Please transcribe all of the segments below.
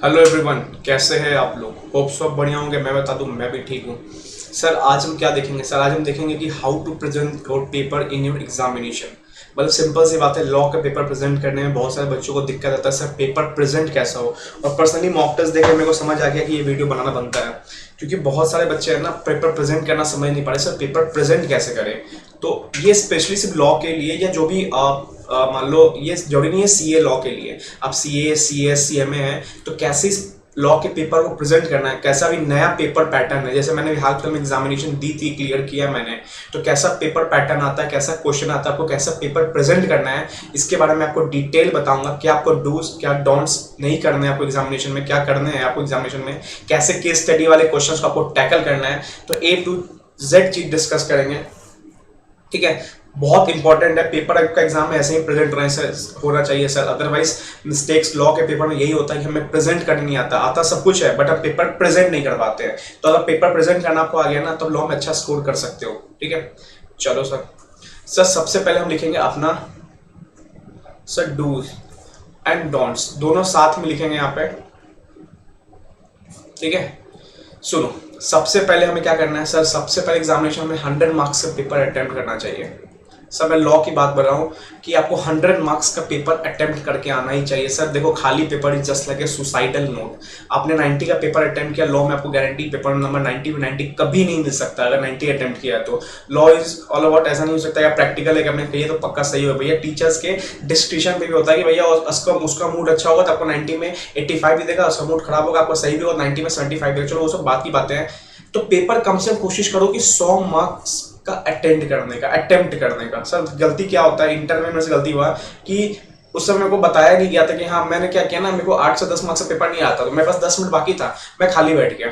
Hello everyone, कैसे हैं आप लोग। होप सब बढ़िया होंगे। मैं बता दूं, मैं भी ठीक हूँ। सर आज हम क्या देखेंगे? सर आज हम देखेंगे कि how to present your paper in your examination. मतलब सिंपल सी बात है, लॉ का पेपर प्रेजेंट करने में बहुत सारे बच्चों को दिक्कत आता है। सर पेपर प्रेजेंट कैसा हो। और पर्सनली मॉक टेस्ट देख के मेरे को समझ आ गया कि ये वीडियो बनाना बनता है, क्योंकि बहुत सारे बच्चे हैं ना पेपर प्रेजेंट करना समझ नहीं पा रहे। सर पेपर प्रेजेंट कैसे करें। तो ये स्पेशली सिर्फ लॉ के लिए, या जो भी आप मान लो ये जरूरी नहीं है सीए लॉ के लिए, आप सीए सीएस सीएमए है तो कैसे इस लॉ के पेपर को प्रेजेंट करना है, कैसा भी नया पेपर पैटर्न है। जैसे मैंने हाल फिलहाल में एग्जामिनेशन दी थी, क्लियर किया मैंने, तो कैसा पेपर पैटर्न आता है, कैसा क्वेश्चन आता है, आपको कैसा पेपर प्रेजेंट करना है, इसके बारे में आपको डिटेल बताऊंगा। क्या आपको डूज क्या डोंट्स नहीं करने हैं, आपको एग्जामिनेशन में क्या करने हैं, आपको एग्जामिनेशन में कैसे केस स्टडी वाले क्वेश्चन को आपको टैकल करना है। तो ए टू जेड चीज डिस्कस करेंगे, ठीक है। बहुत इंपॉर्टेंट है, पेपर का एग्जाम में ऐसे ही प्रेजेंट होना चाहिए सर। अदरवाइज मिस्टेक्स लॉ के पेपर में यही होता है कि हमें प्रेजेंट करना नहीं आता। आता सब कुछ है बट हम पेपर प्रेजेंट नहीं कर पाते हैं। तो अगर पेपर प्रेजेंट करना आपको आ गया ना, तो लॉ में अच्छा स्कोर कर सकते हो, ठीक है। चलो सर, सबसे पहले हम लिखेंगे अपना सर डूज एंड डोंट्स, दोनों साथ में लिखेंगे यहाँ पे, ठीक है। सुनो, सबसे पहले हमें क्या करना है सर, सबसे पहले एग्जामिनेशन में 100 मार्क्स का पेपर अटेम्प्ट करना चाहिए। सर मैं लॉ की बात कर रहा हूँ कि आपको 100 मार्क्स का पेपर अटेम्प्ट करके आना ही चाहिए। सर देखो, खाली paper is just like a suicidal note. आपने 90 का पेपर अटेम्प्ट किया लॉ में, आपको गारंटी पेपर नंबर 90 में 90 कभी नहीं मिल सकता। अगर 90 अटेम्प्ट किया है तो लॉ इज ऑल अबाउट, ऐसा नहीं हो सकता या प्रैक्टिकल है कि आपने कही तो पक्का सही हो। भैया टीचर्स के डिस्ट्रीशन पे भी होता है कि भैया उसका मूड अच्छा होगा तो आपको 90 में 85 भी देगा, उसका मूड खराब होगा आपको सही भी होगा 90 में 75 देगा। चलो वो सब बात की बातें हैं। तो पेपर कम से कम कोशिश करो कि 100 मार्क्स का अटेम्प्ट करने का। सर गलती क्या होता है, इंटर में मेरे से गलती हुआ कि उस समय मेरे को बताया नहीं गया था कि हाँ मैंने क्या किया ना, मेरे को 8 से 10 मार्क्स का पेपर नहीं आता, तो मेरे पास 10 मिनट बाकी था, मैं खाली बैठ गया।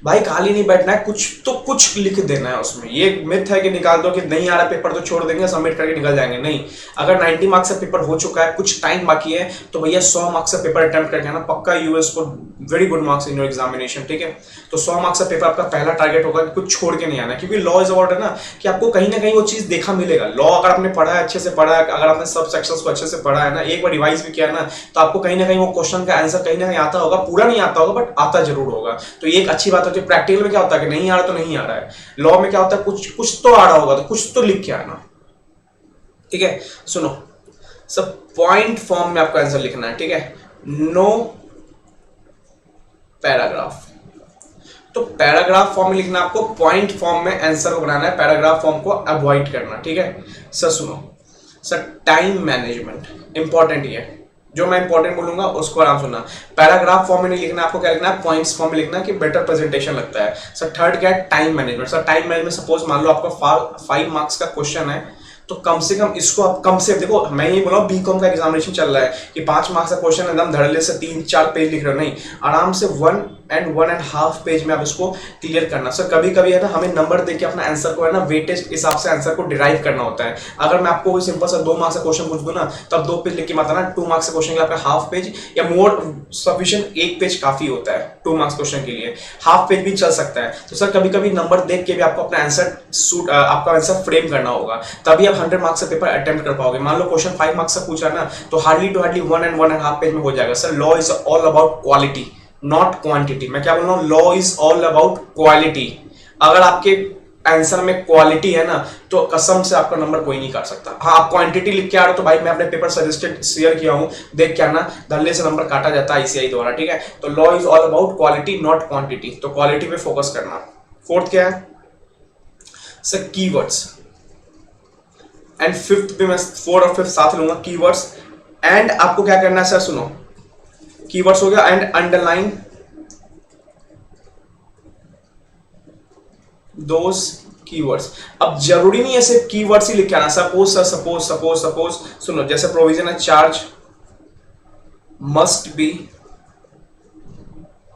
भाई खाली नहीं बैठना है, कुछ तो कुछ लिख देना है उसमें। ये मिथ है कि निकाल दो कि नहीं आ रहा पेपर तो छोड़ देंगे, सबमिट करके निकल जाएंगे। नहीं, अगर 90 मार्क्स का पेपर हो चुका है, कुछ टाइम बाकी है, तो भैया 100 मार्क्स का पेपर अटेम्प्ट करके आना पक्का। यूएस को very good marks in your examination, ठीक है। तो 100 मार्क्स का पेपर आपका पहला टारगेट होगा कि कुछ छोड़ के नहीं आना, क्योंकि लॉ इज अबाउट है ना कि आपको कहीं ना कहीं वो चीज देखा मिलेगा। लॉ अगर आपने पढ़ा है, अच्छे से पढ़ा है, अगर आपने सब सेक्शंस को अच्छे से पढ़ा है ना, एक बार रिवाइज भी किया है ना, तो आपको कहीं ना कहीं वो क्वेश्चन का आंसर कहीं ना कहीं आता होगा। पूरा नहीं आता होगा बट आता जरूर होगा। तो ये एक अच्छी बात होती है। प्रैक्टिकल में क्या होता है कि नहीं आ रहा तो नहीं आ रहा है, लॉ में क्या होता है कुछ कुछ तो आ रहा होगा तो कुछ तो लिख के आना, ठीक है। सुनो, सब पॉइंट फॉर्म में आपको आंसर लिखना है, ठीक है। नो पैराग्राफ, तो पैराग्राफ फॉर्म में लिखना, आपको पॉइंट फॉर्म में आंसर को बनाना है, पैराग्राफ फॉर्म को अवॉइड करना, ठीक है। सर सुनो, सर टाइम मैनेजमेंट इंपॉर्टेंट ही है। जो मैं इंपॉर्टेंट बोलूंगा उसको आराम सुनना। पैराग्राफ फॉर्म में नहीं लिखना, आपको क्या लिखना है, पॉइंट्स फॉर्म में लिखना है कि बेटर प्रेजेंटेशन लगता है। सर थर्ड क्या है, time management. Sir time management, suppose मान लो आपका 5 मार्क्स का क्वेश्चन है, तो कम से कम इसको आप कम से, देखो मैं ये बोला बीकॉम का एग्जामिनेशन चल रहा है कि 5 मार्क्स का क्वेश्चन एकदम धड़ल्ले से 3-4 पेज लिख रहे हो, नहीं, आराम से 1 and 1.5 पेज में आप इसको क्लियर करना। सर कभी कभी है ना, हमें नंबर देके अपना आंसर को है ना वेटेज के हिसाब से आंसर को डिराइव करना होता है। अगर मैं आपको सिंपल सा 2 मार्क्स का क्वेश्चन पूछ दूं ना, तब 2 पेज लिख के मत आना। 2 मार्क्स का क्वेश्चन के लिए आपका हाफ पेज या मोर सफिशिएंट 1 पेज काफी होता है 2 मार्क्स क्वेश्चन के लिए, हाफ पेज भी चल सकता है। तो सर कभी कभी नंबर देख के भी आपको अपना आंसर आपका आंसर फ्रेम करना होगा, तभी आप 100 मार्क्स का पेपर अटेम्प्ट कर पाओगे। मान लो क्वेश्चन 5 मार्क्स का पूछा ना, तो hardly to hardly 1 and 1.5 page में हो जाएगा। Sir law is all about quality not quantity. मैं क्या बोल रहा हूँ, law is all about quality. अगर आपके आंसर में क्वालिटी है ना, तो कसम से आपका नंबर कोई नहीं काट सकता। हाँ आप क्वांटिटी लिख के आ रहे हो तो भाई मैं अपने पेपर सजेस्टेड शेयर किया हूं, देख के आना, धल्ले से नंबर काटा जाता है आईसीआई द्वारा, ठीक है। तो law is all about quality not quantity, तो क्वालिटी पे फोकस करना। फोर्थ क्या है सर, कीवर्ड्स। एंड फिफ्थ पे मैं 4 और 5 साथ लूंगा, कीवर्ड्स। एंड आपको क्या करना है सर, सुनो, कीवर्ड्स हो गया, एंड अंडरलाइन दोस कीवर्ड्स। अब जरूरी नहीं है सिर्फ कीवर्ड्स ही लिख के आना। सपोज सुनो, जैसे प्रोविजन है, charge must be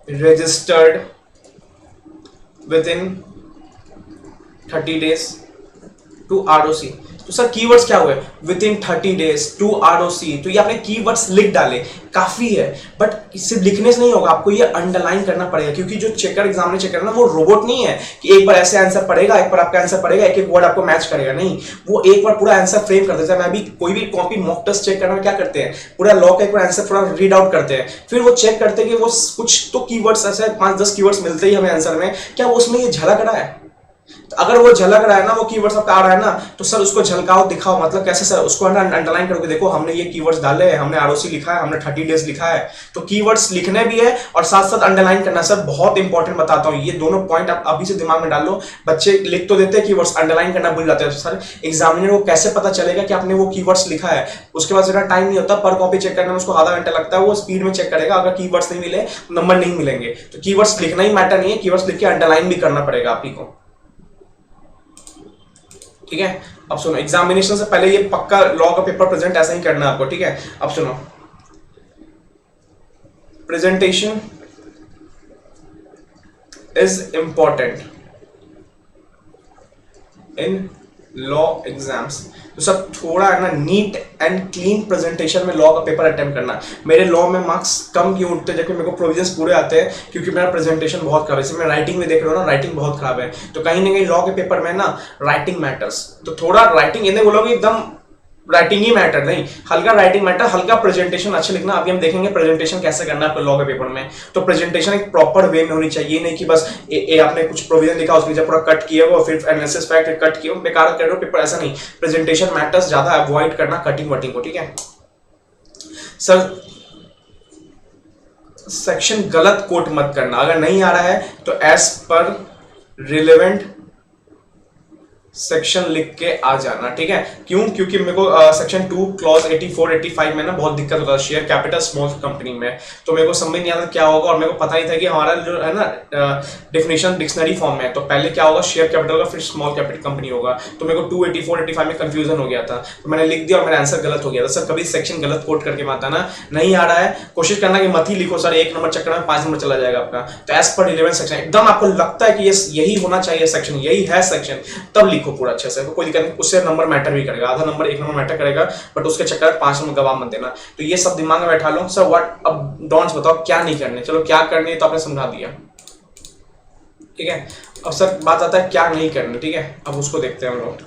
registered within 30 days to ROC. तो सर कीवर्ड्स क्या हुए, within 30 days to ROC, तो ये आपने कीवर्ड्स लिख डाले, काफी है। बट सिर्फ लिखने से नहीं होगा, आपको ये अंडरलाइन करना पड़ेगा, क्योंकि जो चेकर एग्जाम में चेकर ना वो रोबोट नहीं है कि एक बार ऐसे आंसर पढ़ेगा, एक बार आपका आंसर पढ़ेगा, एक एक वर्ड आपको मैच करेगा, नहीं, वो एक बार पूरा आंसर फ्रेम कर देता है। मैं अभी कोई भी कॉपी मॉक टेस्ट चेक करने में क्या करते हैं, पूरा लॉ का एक बार आंसर पूरा रीड आउट करते हैं, फिर वो चेक करते हैं कि वो कुछ तो कीवर्ड्स ऐसे 5-10 कीवर्ड्स मिलते ही हमें आंसर में, क्या वो उसमें ये झलक रहा है। तो अगर वो झलक रहा है ना, वो कीवर्ड्स आपका आ रहा है ना, तो सर उसको झलकाओ, दिखाओ, मतलब कैसे सर, उसको अंडरलाइन करोगे, देखो हमने ये कीवर्ड्स डाले हैं, हमने आरओसी लिखा है, हमने 30 डेज लिखा है। तो कीवर्ड्स लिखने भी है और साथ साथ अंडरलाइन करना, सर बहुत इंपॉर्टेंट बताता हूं, ये दोनों पॉइंट आप अभी से दिमाग में डाल लो। बच्चे लिख तो देते हैं कीवर्ड्स, अंडरलाइन करना भूल जाते हैं। सर एग्जामिनर को कैसे पता चलेगा कि आपने वो कीवर्ड्स लिखा है, उसके बाद इतना टाइम नहीं होता, पर कॉपी चेक करने में उसको आधा घंटा लगता है, वो स्पीड में चेक करेगा, अगर कीवर्ड्स नहीं मिले नंबर नहीं मिलेंगे। तो कीवर्ड्स लिखना ही मैटर नहीं है, कीवर्ड्स लिख के अंडरलाइन भी करना पड़ेगा आप ही को, ठीक है। अब सुनो, एग्जामिनेशन से पहले ये पक्का लॉ का पेपर प्रेजेंट ऐसा ही करना है आपको, ठीक है। अब सुनो, presentation is important in law exams. तो सब थोड़ा है ना नीट एंड क्लीन प्रेजेंटेशन में लॉ का पेपर अटेम्प्ट करना। मेरे लॉ में मार्क्स कम क्यों उठते हैं, जबकि मेरे को प्रोविजंस पूरे आते हैं, क्योंकि मेरा प्रेजेंटेशन बहुत खराब है। जैसे मैं राइटिंग में देख रहा हूँ ना, राइटिंग बहुत खराब है, तो कहीं ना कहीं लॉ के पेपर में ना राइटिंग मैटर्स। तो थोड़ा राइटिंग इन्हें बोलोगे एकदम राइटिंग ही मैटर नहीं, हल्का राइटिंग मैटर, हल्का प्रेजेंटेशन अच्छा लिखना। अभी हम देखेंगे प्रेजेंटेशन कैसे करना है आपको लॉ के पेपर में। तो प्रेजेंटेशन एक प्रॉपर वे में होनी चाहिए, नहीं कि बस आपने कुछ प्रोविजन लिखा उसके जब पूरा कट किया वो, फिर एनालिसिस फैक्ट कट किया, बेकार कर रहे हो पेपर, ऐसा नहीं। प्रेजेंटेशन मैटर्स ज्यादा अवॉइड करना कटिंग वटिंग को, ठीक है सर। सेक्शन गलत कोट मत करना, अगर नहीं आ रहा है तो एज पर रिलेवेंट सेक्शन लिख के आ जाना, ठीक है। क्यों, क्योंकि मेरे को सेक्शन 2 क्लॉज 84-85 में ना बहुत दिक्कत होता है शेयर कैपिटल स्मॉल कंपनी में, तो मेरे को समझ नहीं आता क्या होगा, और मेरे को पता नहीं था कि हमारा जो है ना डेफिनेशन डिक्शनरी फॉर्म में है, तो पहले क्या होगा शेयर कैपिटल का, फिर स्मॉल कैपिटल कंपनी होगा। तो मेरे को 284-85 में कंफ्यूजन हो गया था, तो मैंने लिख दिया और मेरा आंसर गलत हो गया था। सर कभी सेक्शन गलत कोट करके मत आना, नहीं आ रहा है कोशिश करना कि मत ही लिखो सर, 1 नंबर चक्कर में 5 नंबर चला जाएगा आपका। तो एज पर रिलेवेंट सेक्शन, एकदम आपको लगता है कि यही होना चाहिए सेक्शन, यही है सेक्शन, तब लिखो पूरा अच्छे से, कोई दिक्कत नहीं। उससे नंबर मैटर भी करेगा, आधा नंबर 1 नंबर मैटर करेगा, बट उसके चक्कर में 5 नंबर गवा मत देना। तो ये सब दिमाग में बैठा लो। सर व्हाट, अब डॉन्ट्स बताओ क्या नहीं करने, चलो क्या करने है तो आपने समझा दिया, ठीक है। अब सर बात आता है क्या नहीं करने, ठीक है, अब उसको देखते हैं हम लोग।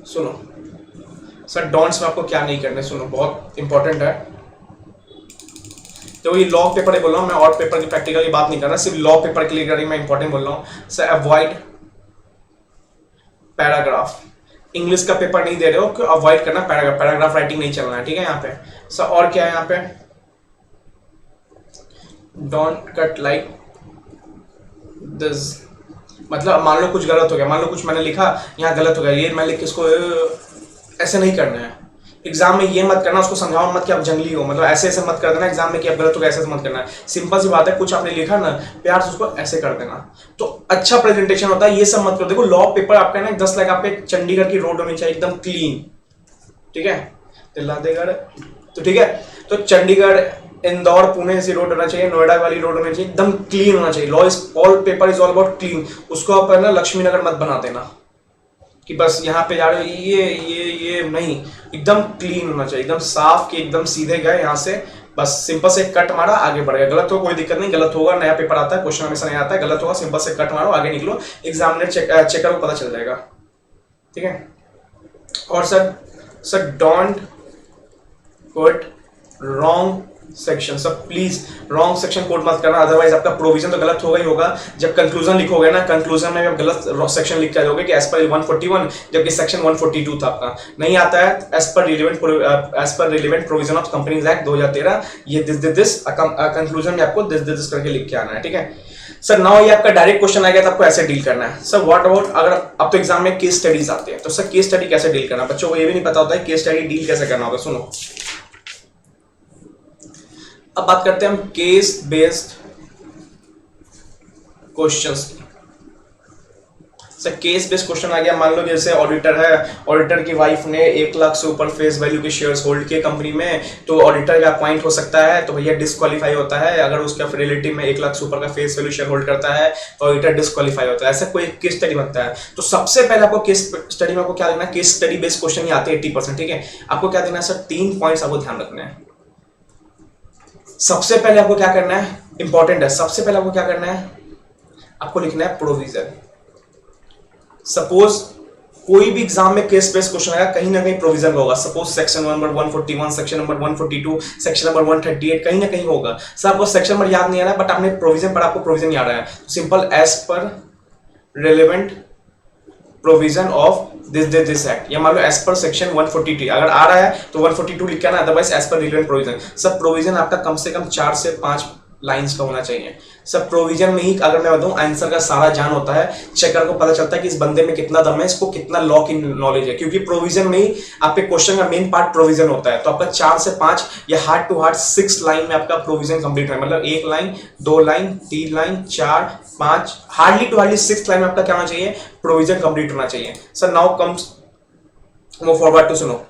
सुनो सर, डॉन्ट्स में आपको क्या नहीं करने, सुनो बहुत इंपॉर्टेंट है। तो ये लॉ पेपर बोल रहा हूँ मैं, और पेपर की प्रैक्टिकल की बात नहीं कर रहा, सिर्फ लॉ पेपर के लिए करेंगे, मैं इंपॉर्टेंट बोल रहा हूँ। सर अवॉइड पैराग्राफ, इंग्लिश का पेपर नहीं दे रहे हो, अवॉइड करना पैराग्राफ, पैराग्राफ राइटिंग नहीं चलना है, ठीक है यहाँ पे। सर और क्या है यहाँ पे, डोंट कट लाइक दिस, मतलब मान लो कुछ गलत हो गया, मान लो कुछ मैंने लिखा यहाँ गलत हो गया, ये मैं लिख के इसको ऐसे नहीं करना है। एग्जाम में ये मत करना, उसको समझाओ मत कि आप जंगली हो, मतलब ऐसे ऐसे मत कर देना एग्जाम में कि आप गलत हो गया, ऐसे मत करना। सिंपल सी बात है, कुछ आपने लिखा ना, प्यार से उसको ऐसे कर देना, तो अच्छा प्रेजेंटेशन होता है। ये सब मत करो। देखो लॉ पेपर आपका ना 10 लाख आप पे चंडीगढ़ की रोड होनी चाहिए एकदम क्लीन, ठीक है, दिल्लादेगढ़, तो ठीक है, तो चंडीगढ़ इंदौर पुणे ऐसी रोड होना चाहिए, नोएडा वाली रोड होनी चाहिए, एकदम क्लीन होना चाहिए। Law is all paper is all about clean. उसको आप ना लक्ष्मी नगर मत बना देना कि बस यहाँ पे जा रहे हो, ये नहीं, एकदम क्लीन होना चाहिए, एकदम साफ कि एकदम सीधे गए यहाँ से, बस सिंपल से कट मारा आगे बढ़ गया। गलत हो कोई दिक्कत नहीं, गलत होगा, नया पेपर आता है, क्वेश्चन हमेशा नहीं आता है, गलत होगा सिंपल से कट मारो आगे निकलो, एग्जामिनर चेकर को पता चल जाएगा, ठीक है। और sir don't put wrong section, सब प्लीज रॉन्ग सेक्शन कोड मत करना, अदरवाइज आपका प्रोविजन तो गलत होगा ही होगा। जब कंक्लूजन लिखोगे ना, कंक्लूजन में आप गलत सेक्शन लिख के दोगे कि एज पर 141, जबकि सेक्शन 142 था आपका, नहीं आता है as per relevant provision of companies act 2013, ये दिस कंक्लूजन में आपको दिस करके लिख के आना है, ठीक है। सर नाउ ये आपका डायरेक्ट क्वेश्चन आ गया तो आपको ऐसे डील करना है। सर व्हाट अबाउट, अगर अब तो एग्जाम में केस स्टडीज आते हैं, तो सर केस स्टडी कैसे डील करना, बच्चों को ये भी नहीं पता होता है केस स्टडी डील कैसे करना होगा। सुनो, अब बात करते हैं हम केस बेस्ड क्वेश्चंस की। सर केस बेस्ड क्वेश्चन आ गया, मान लो जैसे ऑडिटर है, ऑडिटर की वाइफ ने 1 लाख से ऊपर फेस वैल्यू के शेयर्स होल्ड किए कंपनी में, तो ऑडिटर का अपॉइंट हो सकता है, तो भैया डिस्क्वालीफाई होता है। अगर उसका रिलेटिव में 1 लाख से ऊपर का फेस वैल्यू शेयर होल्ड करता है तो ऑडिटर डिस्क्वालीफाई होता है। ऐसा कोई केस स्टडी बनता है। तो सबसे पहले आपको केस स्टडी में आपको क्या लिखना है, केस स्टडी बेस्ड क्वेश्चन ही आते हैं 80%, ठीक है। आपको क्या देना है सर, 3 पॉइंट्स आपको ध्यान रखना है। सबसे पहले आपको क्या करना है, इंपॉर्टेंट है, सबसे पहले आपको क्या करना है, आपको लिखना है प्रोविजन। सपोज कोई भी एग्जाम में केस बेस्ड क्वेश्चन आएगा, कहीं ना कहीं प्रोविजन होगा। Suppose section number 141, section number 142, section number 138, कहीं ना कहीं होगा। सर आपको सेक्शन नंबर याद नहीं आ रहा है, बट आपने प्रोविजन पर, आपको प्रोविजन याद आ रहा है, simple as per relevant provision of this act, या मान लो एज पर सेक्शन 142 अगर आ रहा है तो 142 लिख के आना, otherwise as per relevant provision. सब प्रोविजन आपका कम से कम 4 से 5 लाइंस का होना चाहिए। सब प्रोविजन में ही अगर मैं बताऊं आंसर का सारा जान होता है। चेकर को पता चलता है कि इस बंदे में कितना दम है, इसको कितना लॉ की नॉलेज है, क्योंकि प्रोविजन में ही आपके क्वेश्चन का मेन पार्ट प्रोविजन होता है। तो आपका 4 से 5 या हार्ड टू हार्ड 6 लाइन में आपका प्रोविजन कंप्लीट है, मतलब 1 line, 2 line, 3 line, 4, 5, hardly to hardly 6 line में आपका क्या होना चाहिए, प्रोविजन कंप्लीट होना चाहिए। Sir now comes move forward to, सुनो,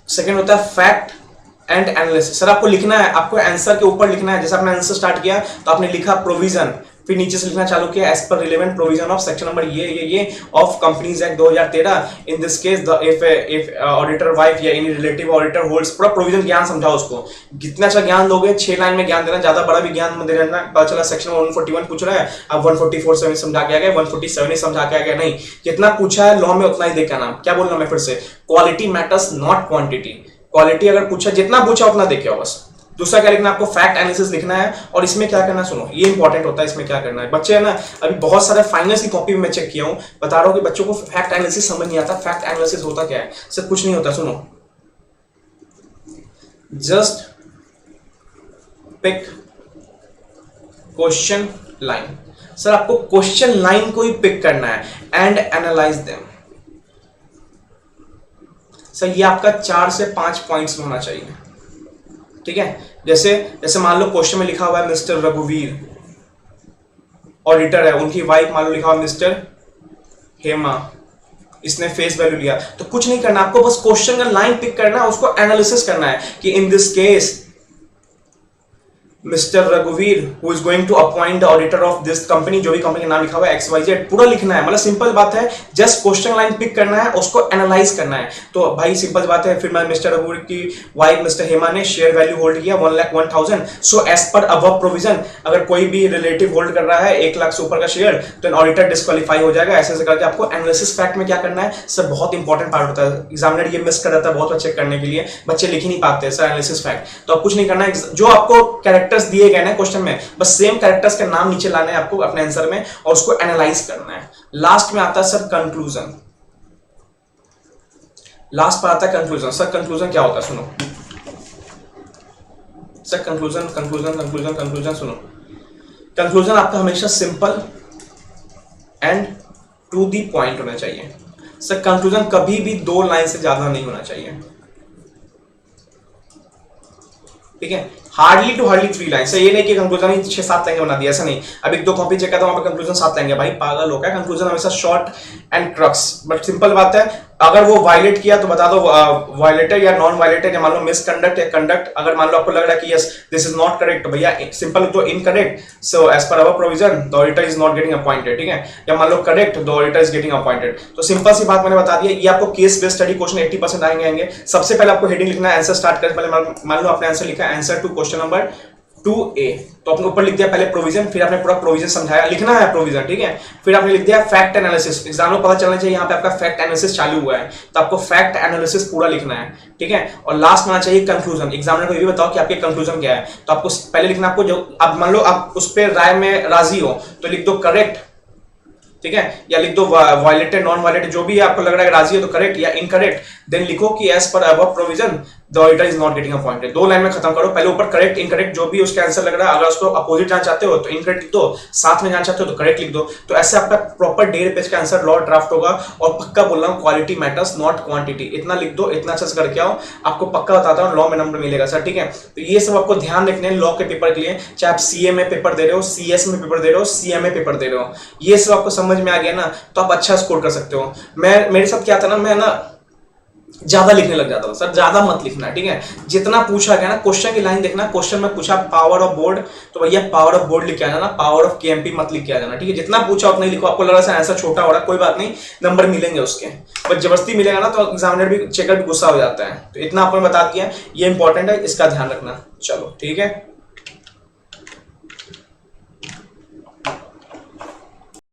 सेकंड होता है फैक्ट एंड एनालिसिस। सर आपको लिखना है, आपको आंसर के ऊपर लिखना है। जैसे आपने आंसर स्टार्ट किया तो आपने लिखा प्रोविजन, फिर नीचे से लिखना चालू किया as per relevant provision of section number ये of companies act 2013। In this case the if auditor wife या एनी रिलेटिव ऑडिटर होल्ड्स, पूरा प्रोविजन ज्ञान समझाओ उसको। जितना अच्छा ज्ञान दोगे, 6 लाइन में ज्ञान देना, ज्यादा बड़ा भी ज्ञान मत देना। पता चला सेक्शन 141 पूछ रहा है, अब 144 से समझा के आ गया, 147 समझा के आ गया, नहीं, जितना पूछा है लॉ में उतना ही देखा नाम। क्या बोलना मैं फिर से, quality matters not quantity. Quality अगर पूछा, जितना पूछा उतना देखे हो बस। दूसरा क्या लिखना है, आपको फैक्ट एनालिसिस लिखना है। और इसमें क्या करना है, सुनो, ये इंपॉर्टेंट होता है। इसमें क्या करना है, बच्चे है ना, अभी बहुत सारे फाइनल्स की कॉपी में मैं चेक किया हूं, बता रहा हूं कि बच्चों को फैक्ट एनालिसिस समझ नहीं आता। फैक्ट एनालिसिस होता क्या है, सर कुछ नहीं होता, सुनो, just pick question line. Sir आपको क्वेश्चन लाइन को ही पिक करना है एंड एनालाइज देम। सर ये आपका 4 से 5 पॉइंट्स में होना चाहिए, ठीक है। जैसे मान लो क्वेश्चन में लिखा हुआ है मिस्टर रघुवीर ऑडिटर है, उनकी वाइफ मान लो लिखा हुआ मिस्टर हेमा, इसने फेस वैल्यू लिया, तो कुछ नहीं करना, आपको बस क्वेश्चन का लाइन पिक करना है, उसको एनालिसिस करना है कि इन दिस केस मिस्टर रघुवीर who is going to appoint the auditor of this company, जो भी कंपनी का नाम लिखा हुआ है XYZ, पूरा लिखना है। मतलब सिंपल बात है, जस्ट क्वेश्चन लाइन पिक करना है, उसको एनालाइज करना है। तो भाई सिंपल बात है, फिर मैं मिस्टर रघुवीर की वाइफ मिस्टर हेमा ने शेयर वैल्यू होल्ड किया 1,01,000, so as per above provision, अगर कोई भी रिलेटिव होल्ड कर रहा है 1 लाख से ऊपर का शेयर, तो ऑडिटर डिस्क्वालीफाई हो जाएगा। ऐसे करके आपको एनालिसिस फैक्ट में क्या करना है, सर बहुत इंपॉर्टेंट पार्ट होता है, एग्जामिनर ये मिस कर जाता है बहुत चेक करने के लिए, बच्चे लिख ही नहीं पाते सर एनालिसिस फैक्ट। तो आप कुछ नहीं करना है, जो आपको कैरेक्टर्स दिए गए ना में, बस सेम कैरेक्टर्स का नाम नीचे लाना है आपको अपने आंसर में, और उसको एनालाइज करना है। लास्ट में आता है सर कंक्लूजन। लास्ट पर आता है कंक्लूजन। सर कंक्लूजन क्या होता है, सुनो sir, conclusion conclusion conclusion conclusion सुनो। कंक्लूजन आपका हमेशा simple and to the point होना चाहिए। सर कंक्लूजन कभी भी 2 लाइन से ज्यादा नहीं होना चाहिए, ठीक है। Hardly to hardly 3 line. ये नहीं कि कंक्लूजन ही 6-7 लाइन बना दिया, ऐसा नहीं। अब 1-2 कॉपी चेक करता हूं, वहां पे कंक्लूजन 7 लाइन है, भाई पागल हो गया। कंक्लूजन हमेशा short and crux, but simple बात है, अगर वो वायलेट किया तो बता दो वायलेटेड या नॉन वायलेटेड, या मान लो मिसकंडक्ट या कंडक्ट। अगर मान लो आपको लग रहा है कि yes this is not correct, भैया सिंपल तो incorrect, so as per our provision the auditor is not getting appointed, ठीक है। या मान लो correct, the auditor is getting appointed. तो सिंपल सी बात मैंने बता दी है। ये आपको केस बेस्ड स्टडी क्वेश्चन 80% आएंगे। सबसे पहले आपको हेडिंग लिखना है, आंसर स्टार्ट करने पहले मान लो आपने आंसर लिखा answer to question number 2A, तो आपने ऊपर लिख दिया पहले प्रोविजन, फिर आपने पूरा प्रोविजन समझाया, लिखना है प्रोविजन, ठीक है। फिर आपने लिख दिया फैक्ट एनालिसिस। एग्जाम में पता चलना चाहिए यहाँ पे आपका फैक्ट एनालिसिस चालू हुआ है, तो आपको फैक्ट एनालिसिस पूरा लिखना है, ठीक है। और लास्ट में आना चाहिए कंक्लूजन। एग्जामिनर को ये भी बताओ कि आपके कंक्लूजन क्या है, तो आपको पहले लिखना, आपको जो अब मान लो आप उस पर राय में राजी हो तो लिख दो करेक्ट, ठीक है, या लिख दो वायलेटेड नॉन वायलेटेड, जो भी आपको लग रहा है राजी हो तो करेक्ट या इनकरेक्ट। देन लिखो कि as per above provision the auditor is not getting a point. 2 line में खत्म करो, पहले ऊपर करेक्ट इनकरेक्ट जो भी उसका आंसर लग रहा है, अगर उसको अपोजिट जानना चाहते हो तो इनकरेक्ट लिख दो, साथ में जानना चाहते हो तो करेक्ट लिख दो। तो ऐसे आपका प्रॉपर 1.5 पेज का आंसर लॉ ड्राफ्ट होगा। और पक्का बोल रहा हूँ, क्वालिटी मैटर्स नॉट क्वांटिटी। इतना लिख दो, इतना अच्छा से करके आओ, आपको पक्का बताता हूँ लॉ में नंबर मिलेगा सर, ठीक है। तो ये सब आपको ध्यान रखने हैं लॉ के पेपर के लिए, चाहे आप सीए में पेपर दे रहे हो, सीएस में पेपर दे रहे हो, सीएमए पेपर दे रहे हो, ये सब आपको समझ में आ गया ना, तो आप अच्छा स्कोर कर सकते हो। मेरे साथ क्या था ना, मैं ना ज्यादा लिखने लग जाता था सर, ज्यादा मत लिखना, ठीक है। जितना पूछा गया ना, क्वेश्चन की लाइन देखना, क्वेश्चन में पूछा पावर ऑफ बोर्ड, तो भैया पावर ऑफ बोर्ड लिख के आना ना, पावर ऑफ केएमपी मत लिख के आ जाना, ठीक है। जितना पूछा उतना ही लिखो। आपको लग रहा है आंसर छोटा हो रहा है, कोई बात नहीं, नंबर मिलेंगे उसके, बट जबरदस्ती मिलेगा ना तो एग्जामिनर भी, चेकर भी गुस्सा हो जाता है। तो इतना आपको बता दिया, ये इंपॉर्टेंट है, इसका ध्यान रखना। चलो ठीक है।